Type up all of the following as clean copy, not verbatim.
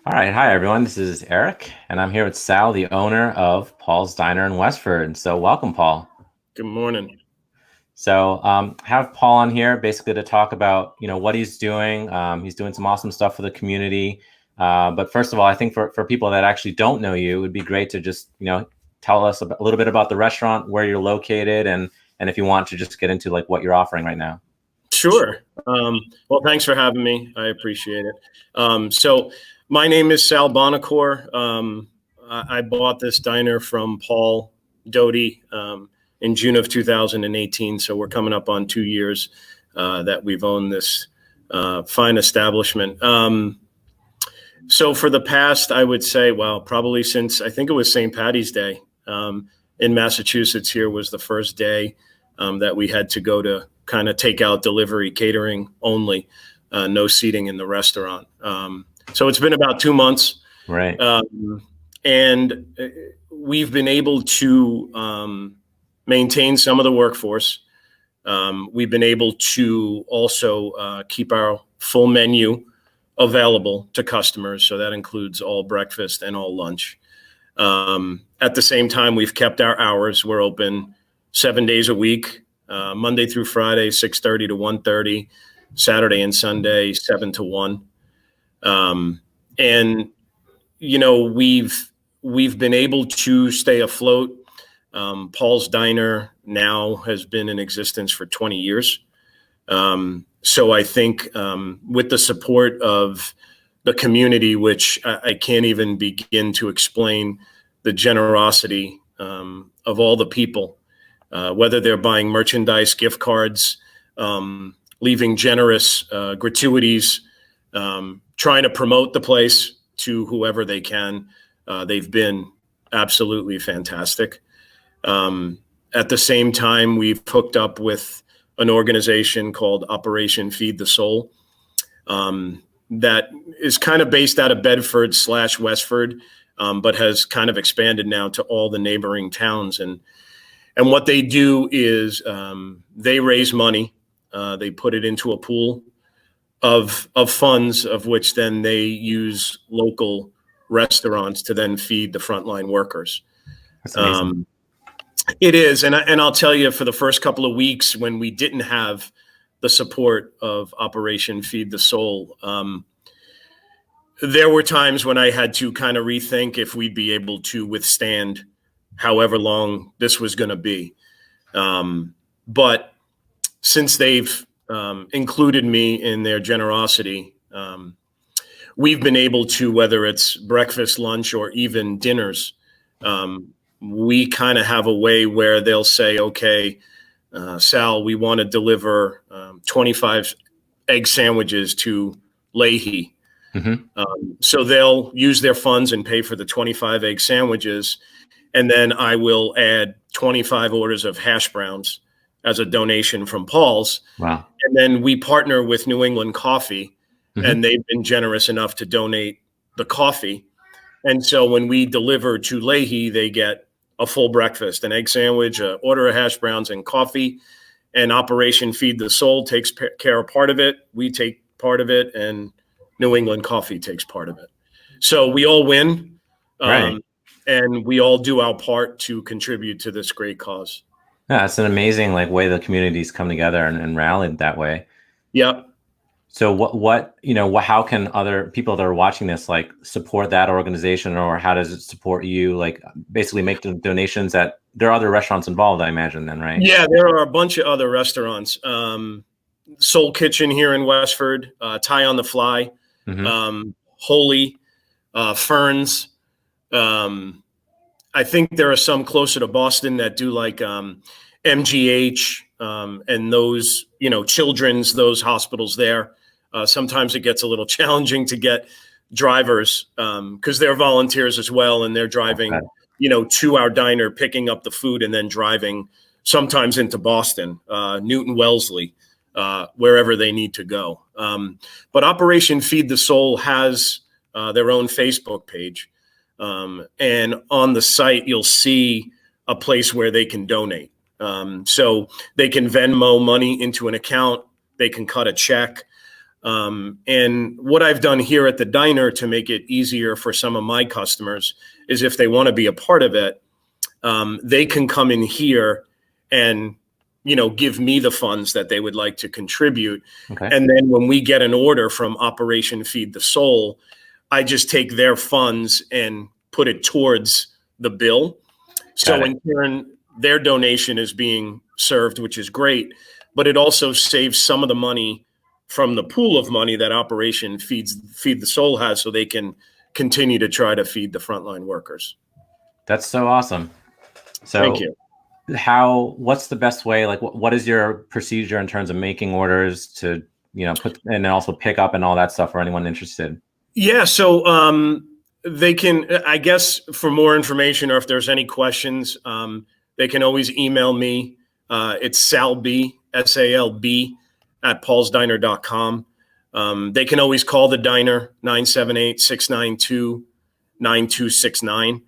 All right. Hi, everyone. This is Eric, and I'm here with Sal, the owner of Paul's Diner in Westford. So, welcome, Paul. Good morning. Have Paul on here basically to talk about, what he's doing. He's doing some awesome stuff for the community. But first of all, I think for people that actually don't know you, it would be great to just, tell us a little bit about the restaurant, where you're located, and if you want to just get into like what you're offering right now. Sure. Well, thanks for having me. I appreciate it. So my name is Sal Bonacore. I bought this diner from Paul Doty in June of 2018. So we're coming up on 2 years that we've owned this fine establishment. So for the past, I would say, well, probably since I think it was St. Patty's Day in Massachusetts, here was the first day that we had to go to kind of takeout, delivery, catering only, no seating in the restaurant. So it's been about 2 months. Right. And we've been able to maintain some of the workforce. We've been able to also keep our full menu available to customers. So that includes all breakfast and all lunch. At the same time, we've kept our hours. We're open 7 days a week, Monday through Friday, 6:30 to 1:30, Saturday and Sunday, 7 to 1. And, we've been able to stay afloat. Paul's Diner now has been in existence for 20 years. So I think with the support of the community, which I can't even begin to explain the generosity of all the people, whether they're buying merchandise, gift cards, leaving generous gratuities, trying to promote the place to whoever they can. They've been absolutely fantastic. At the same time, we've hooked up with an organization called Operation Feed the Soul that is kind of based out of Bedford/Westford, but has kind of expanded now to all the neighboring towns. And what they do is they raise money. They put it into a pool of funds, of which then they use local restaurants to then feed the frontline workers. That's amazing. It is, and I'll tell you, for the first couple of weeks when we didn't have the support of Operation Feed the Soul, there were times when I had to kind of rethink if we'd be able to withstand however long this was going to be. But since they've included me in their generosity, we've been able to, whether it's breakfast, lunch, or even dinners, we kind of have a way where they'll say, okay, Sal, we want to deliver 25 egg sandwiches to Leahy. So they'll use their funds and pay for the 25 egg sandwiches. And then I will add 25 orders of hash browns as a donation from Paul's. Wow. And then we partner with New England Coffee, and they've been generous enough to donate the coffee. And so when we deliver to Leahy, they get a full breakfast, an egg sandwich, an order of hash browns, and coffee. And Operation Feed the Soul takes care of part of it. We take part of it, and New England Coffee takes part of it. So we all win, Right. and we all do our part to contribute to this great cause. Yeah, it's an amazing way the communities come together and rallied that way. Yep. So how can other people that are watching this support that organization, or how does it support you? Like basically make the donations. That there are other restaurants involved, I imagine, then, right? Yeah, there are a bunch of other restaurants. Soul Kitchen here in Westford, Thai on the Fly, Holy, Ferns. I think there are some closer to Boston that do MGH and those, children's, those hospitals there. Sometimes it gets a little challenging to get drivers because they're volunteers as well, and they're driving, to our diner, picking up the food and then driving sometimes into Boston, Newton Wellesley, wherever they need to go. But Operation Feed the Soul has their own Facebook page. And on the site, you'll see a place where they can donate. So they can Venmo money into an account. They can cut a check. And what I've done here at the diner to make it easier for some of my customers is if they want to be a part of it, they can come in here and, give me the funds that they would like to contribute. Okay. And then when we get an order from Operation Feed the Soul, I just take their funds and put it towards the bill. So in turn, their donation is being served, which is great, but it also saves some of the money from the pool of money that Operation Feed the Soul has, so they can continue to try to feed the frontline workers. That's so awesome. So thank you. What's the best way? Like, what is your procedure in terms of making orders to, put and then also pick up and all that stuff for anyone interested? Yeah. So, they can, I guess, for more information or if there's any questions, they can always email me. It's Salb, SALB at paulsdiner.com. They can always call the diner, 978-692-9269.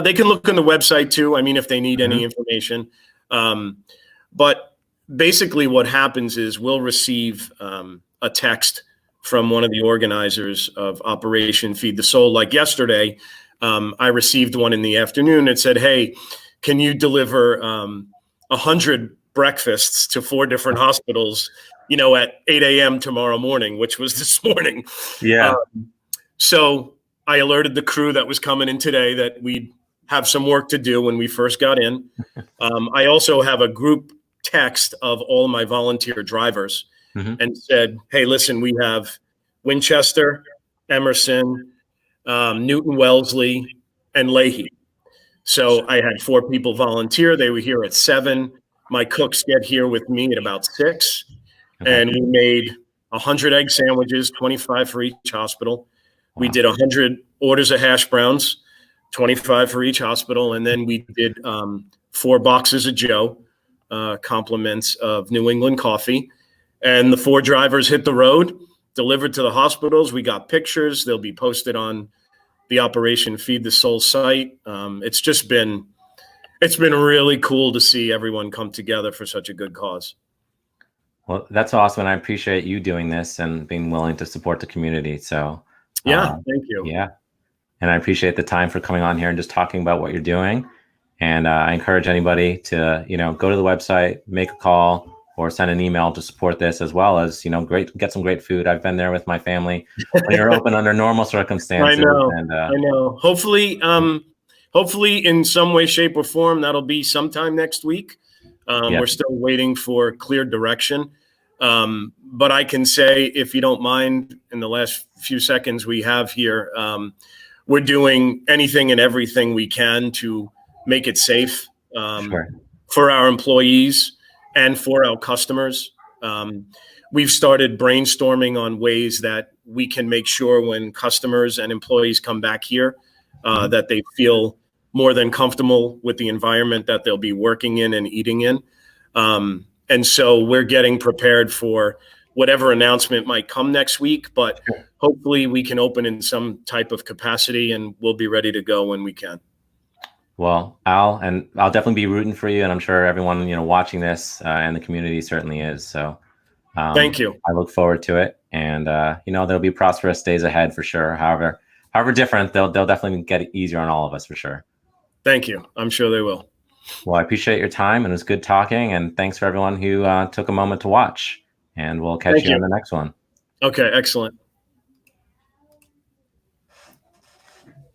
They can look on the website too. I mean, if they need any information. But basically what happens is we'll receive a text from one of the organizers of Operation Feed the Soul. Like yesterday, I received one in the afternoon that said, hey, can you deliver 100 breakfasts to 4 different hospitals, at 8 a.m. tomorrow morning, which was this morning. Yeah. So I alerted the crew that was coming in today that we'd have some work to do when we first got in. I also have a group text of all my volunteer drivers and said, hey, listen, we have Winchester, Emerson, Newton Wellesley, and Leahy. So I had 4 people volunteer. They were here at 7. My cooks get here with me at about 6. And we made 100 egg sandwiches, 25 for each hospital. We did 100 orders of hash browns, 25 for each hospital. And then we did 4 boxes of Joe, compliments of New England coffee. And the 4 drivers hit the road, delivered to the hospitals. We got pictures. They'll be posted on the Operation Feed the Soul site. It's been really cool to see everyone come together for such a good cause. Well, that's awesome. And I appreciate you doing this and being willing to support the community. So yeah, thank you. Yeah. And I appreciate the time for coming on here and just talking about what you're doing. And I encourage anybody to, go to the website, make a call, or send an email to support this, as well as, get some great food. I've been there with my family when you're open under normal circumstances. I know. Hopefully in some way, shape, or form, that'll be sometime next week. We're still waiting for clear direction. But I can say, if you don't mind, in the last few seconds we have here, we're doing anything and everything we can to make it safe for our employees and for our customers. We've started brainstorming on ways that we can make sure when customers and employees come back here, that they feel more than comfortable with the environment that they'll be working in and eating in. And so we're getting prepared for whatever announcement might come next week, but hopefully we can open in some type of capacity and we'll be ready to go when we can. Well, I'll definitely be rooting for you, and I'm sure everyone, watching this and the community certainly is. So thank you. I look forward to it. And, there'll be prosperous days ahead for sure. However different, they'll definitely get it easier on all of us for sure. Thank you. I'm sure they will. Well, I appreciate your time, and it was good talking. And thanks for everyone who took a moment to watch. And we'll catch you on the next one. Okay, excellent.